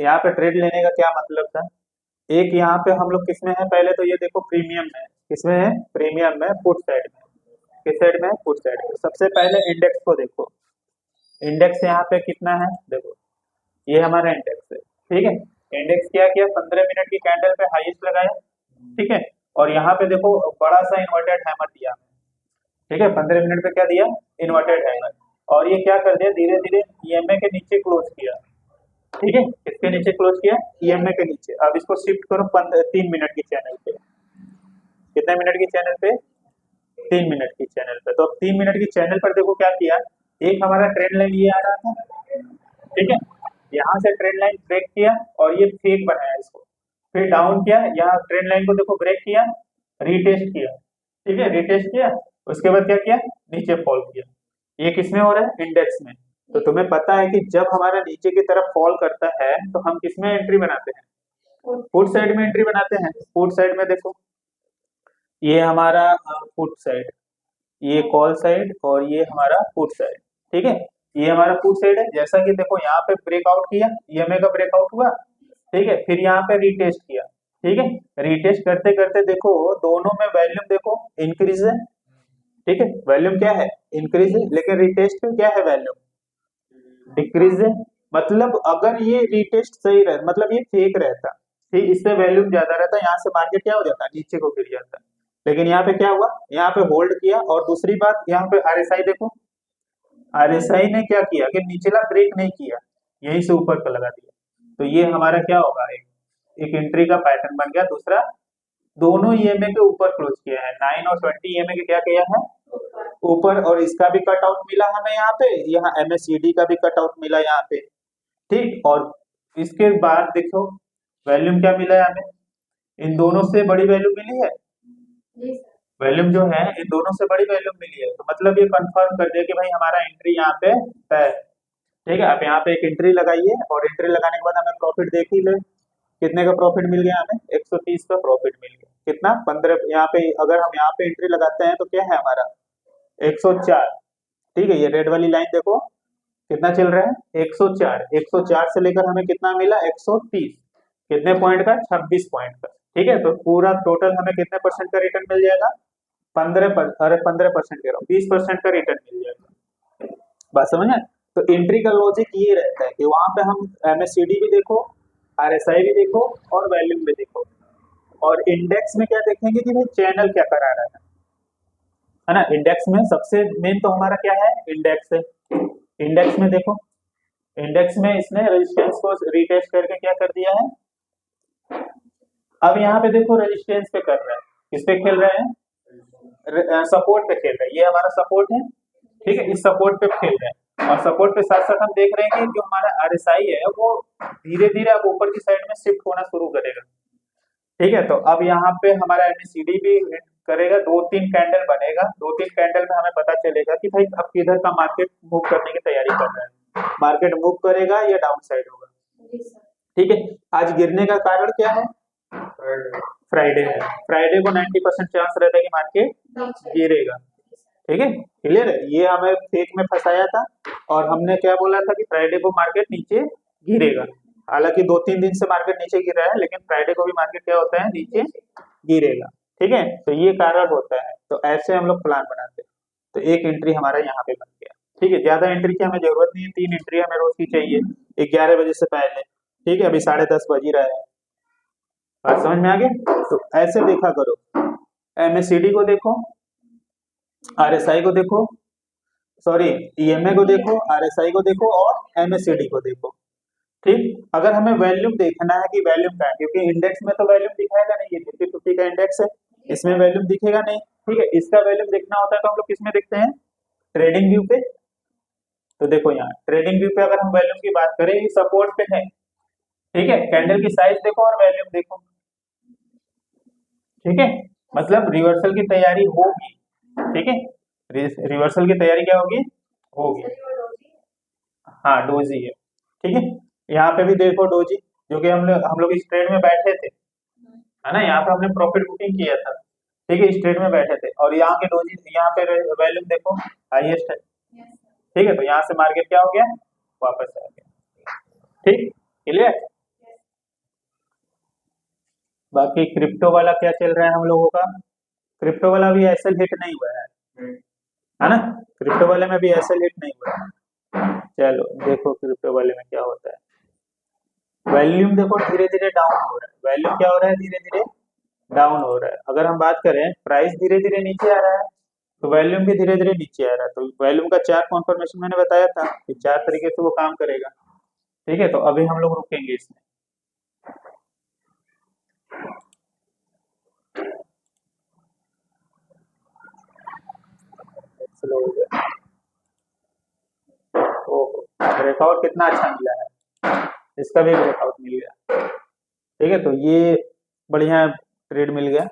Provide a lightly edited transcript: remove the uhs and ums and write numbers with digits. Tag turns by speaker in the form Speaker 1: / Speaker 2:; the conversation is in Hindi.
Speaker 1: यहाँ पे ट्रेड लेने का क्या मतलब था, एक यहाँ पे हम लोग किसमें है, पहले तो ये देखो प्रीमियम में, किसमें है, प्रीमियम में, पुट साइड में, किस साइड में, पुट साइड में। सबसे पहले इंडेक्स को देखो, इंडेक्स यहाँ पे कितना है, देखो ये हमारा इंडेक्स है, ठीक है। इंडेक्स क्या किया, 15 मिनट की कैंडल पे हाईएस्ट लगाया, ठीक है। और यहाँ पे देखो बड़ा सा इन्वर्टेड हैमर दिया, ठीक है, 15 मिनट पे क्या दिया, इन्वर्टेड हैमर। और ये क्या कर दिया, धीरे धीरे ईएमए के नीचे क्लोज किया, ठीक है, किसके नीचे क्लोज किया, ईएमए के नीचे। अब इसको शिफ्ट करो 3 मिनट की चैनल पे, कितने मिनट की चैनल पे, 3 मिनट की चैनल पे। तो अब 3 मिनट की चैनल पर देखो क्या किया, एक हमारा ट्रेंड लाइन ये आ रहा था, ठीक है, यहाँ से ट्रेंड लाइन ब्रेक किया और ये फेक बनाया इसको, फिर डाउन किया, यहाँ ट्रेंड लाइन को देखो ब्रेक किया, रीटेस्ट किया, ठीक है, रीटेस्ट किया, उसके बाद क्या किया, नीचे फॉल किया। ये किसमें हो रहा है, इंडेक्स में। तो तुम्हें पता है कि जब हमारा नीचे की तरफ फॉल करता है तो हम किसमें एंट्री बनाते हैं, पुट साइड में एंट्री बनाते हैं। पुट साइड में देखो ये हमारा पुट साइड, ये कॉल साइड और ये हमारा पुट साइड, ठीक है। ये हमारा पुट साइड है, जैसा कि देखो यहाँ पे ब्रेकआउट किया, ईएमए का ब्रेकआउट हुआ, ठीक है, फिर यहाँ पे रीटेस्ट किया, ठीक है। रीटेस्ट करते करते देखो दोनों में वॉल्यूम देखो इंक्रीज है, ठीक है, वॉल्यूम क्या है, इंक्रीज है, लेकिन रीटेस्ट में क्या है, वॉल्यूम डिक्रीज है। मतलब अगर ये रीटेस्ट सही रहे, मतलब ये फेक रहता, ठीक, इससे वॉल्यूम ज्यादा रहता, यहाँ से मार्केट क्या हो जाता, नीचे को गिर जाता। लेकिन यहाँ पे क्या हुआ, यहाँ पे होल्ड किया। और दूसरी बात यहाँ पे आरएसआई देखो, आरएसआई ने क्या किया कि निचला ब्रेक नहीं किया, यहीं से ऊपर का लगा दिया। तो ये हमारा क्या होगा, एक एंट्री का पैटर्न बन गया। दूसरा, दोनों ईएमए के ऊपर क्लोज किया है, 9 और 20 ईएमए के क्या किया है, ऊपर। और इसका भी कट आउट मिला हमें यहाँ पे, यहाँ एमएससीडी का भी कट आउट मिला यहाँ पे, ठीक। और इसके बाद देखो वॉल्यूम क्या मिला है हमें, इन दोनों से बड़ी वैल्यू मिली है, वॉल्यूम जो है इन दोनों से बड़ी वॉल्यूम मिली है। तो मतलब ये कंफर्म कर दिया कि भाई हमारा एंट्री यहाँ पे तय, ठीक है। आप यहाँ पे एक एंट्री लगाइए और एंट्री लगाने के बाद हमें प्रॉफिट देख ही ले, कितने का प्रॉफिट मिल गया हमें, 130 का प्रॉफिट मिल गया। कितना, 15। यहाँ पे अगर हम यहाँ पे एंट्री लगाते हैं तो क्या है हमारा 104, ठीक है। ये रेड वाली लाइन देखो कितना चल रहा है, 104, 104 से लेकर हमें कितना मिला, 130, कितने पॉइंट का, 26 पॉइंट का, ठीक है। तो पूरा टोटल हमें कितने परसेंट का रिटर्न मिल जाएगा, 15% कह रहा हूँ, 20% का रिटर्न मिल जाएगा। बात समझ में। तो एंट्री का लॉजिक ये रहता है कि वहां पे हम एमएससीडी भी देखो, आरएसआई भी देखो और वॉल्यूम भी देखो। और इंडेक्स में क्या देखेंगे कि भाई चैनल क्या करा रहा है ना। इंडेक्स में सबसे मेन तो हमारा क्या है, इंडेक्स है। इंडेक्स में देखो, इंडेक्स में इसने रेजिस्टेंस को रीटेस्ट करके क्या कर दिया है, अब यहाँ पे देखो रेजिस्टेंस पे कर रहा है, किस पे खेल रहे हैं, सपोर्ट पे खेल रहे हैं। ये हमारा सपोर्ट है, ठीक है, इस सपोर्ट पे खेल रहे हैं। और सपोर्ट पे साथ साथ हम देख रहे हैं कि जो हमारा आरएसआई है वो धीरे धीरे अब ऊपर की साइड में शिफ्ट होना शुरू करेगा, ठीक है। तो अब यहाँ पे हमारा एमएससीडी भी करेगा, 2-3 कैंडल बनेगा, 2-3 कैंडल में हमें पता चलेगा कि भाई अब किधर का मार्केट मूव करने की तैयारी कर रहा है, मार्केट मूव करेगा या डाउन साइड होगा, ठीक है। आज गिरने का कारण क्या है, फ्राइडे है, फ्राइडे को 90% चांस रहता है कि मार्केट गिरेगा, ठीक है, क्लियर है। ये हमें फेक में फंसाया था और हमने क्या बोला था कि फ्राइडे को मार्केट नीचे गिरेगा। हालांकि 2-3 दिन से मार्केट नीचे गिर रहा है, लेकिन फ्राइडे को भी मार्केट क्या होता है, नीचे गिरेगा, ठीक है। तो ये कारण होता है। तो ऐसे हम लोग प्लान बनाते हैं। तो एक एंट्री हमारा यहाँ पे बन गया, ठीक है। ज्यादा एंट्री की हमें जरूरत नहीं है, 3 एंट्री हमें रोज की चाहिए 11 बजे से पहले, ठीक है। अभी 10:30 बज ही रहा है, बात समझ में आ गया। तो ऐसे देखा करो, एमएससीडी को देखो, आरएसआई को देखो, सॉरी ईएमए को देखो, आरएसआई को देखो और एमएससीडी को देखो, ठीक। अगर हमें वॉल्यूम देखना है कि वॉल्यूम क्या है, क्योंकि इंडेक्स में तो वॉल्यूम दिखाएगा नहीं, ये निफ्टी 50 का इंडेक्स है, इसमें वॉल्यूम दिखेगा नहीं, ठीक है। इसका वॉल्यूम देखना होता है तो हम लोग किसमें देखते हैं, ट्रेडिंग व्यू पे। तो देखो यहाँ ट्रेडिंग व्यू पे अगर हम वॉल्यूम की बात करें, ये सपोर्ट पे है, ठीक है। कैंडल की साइज देखो और वॉल्यूम देखो, ठीक है। मतलब रिवर्सल की तैयारी होगी, ठीक है, रिवर्सल की तैयारी क्या होगी, होगी, हाँ डोजी है, ठीक है। यहाँ पे भी देखो डोजी, जो कि हम लोग इस ट्रेड में बैठे थे, है ना, यहाँ पे हमने प्रॉफिट बुकिंग किया था, ठीक है, इस ट्रेड में बैठे थे। और यहाँ के डोजी, यहाँ पे वॉल्यूम देखो हाईएस्ट है, ठीक है। तो यहाँ से मार्केट क्या हो गया, वापस आ गया, ठीक, क्लियर। बाकी क्रिप्टो वाला क्या चल रहा है हम लोगों का? क्रिप्टो वाला भी ऐसे हिट नहीं हुआ है ना? क्रिप्टो वाले में भी ऐसे हिट नहीं हुआ है। चलो देखो क्रिप्टो वाले में क्या होता है। वॉल्यूम देखो धीरे धीरे डाउन हो रहा है। वॉल्यूम क्या हो रहा है? धीरे धीरे डाउन हो रहा है। अगर हम बात करें प्राइस धीरे धीरे नीचे आ रहा है, तो वॉल्यूम भी धीरे धीरे नीचे आ रहा है। तो वॉल्यूम का चार कॉन्फर्मेशन मैंने बताया था कि चार तरीके से वो काम करेगा। ठीक है, तो अभी हम लोग रुकेंगे इसमें। स्लो हो गया। ओहो, ब्रेकआउट कितना अच्छा मिला है। इसका भी ब्रेकआउट मिल गया। ठीक है, तो ये बढ़िया ट्रेड मिल गया।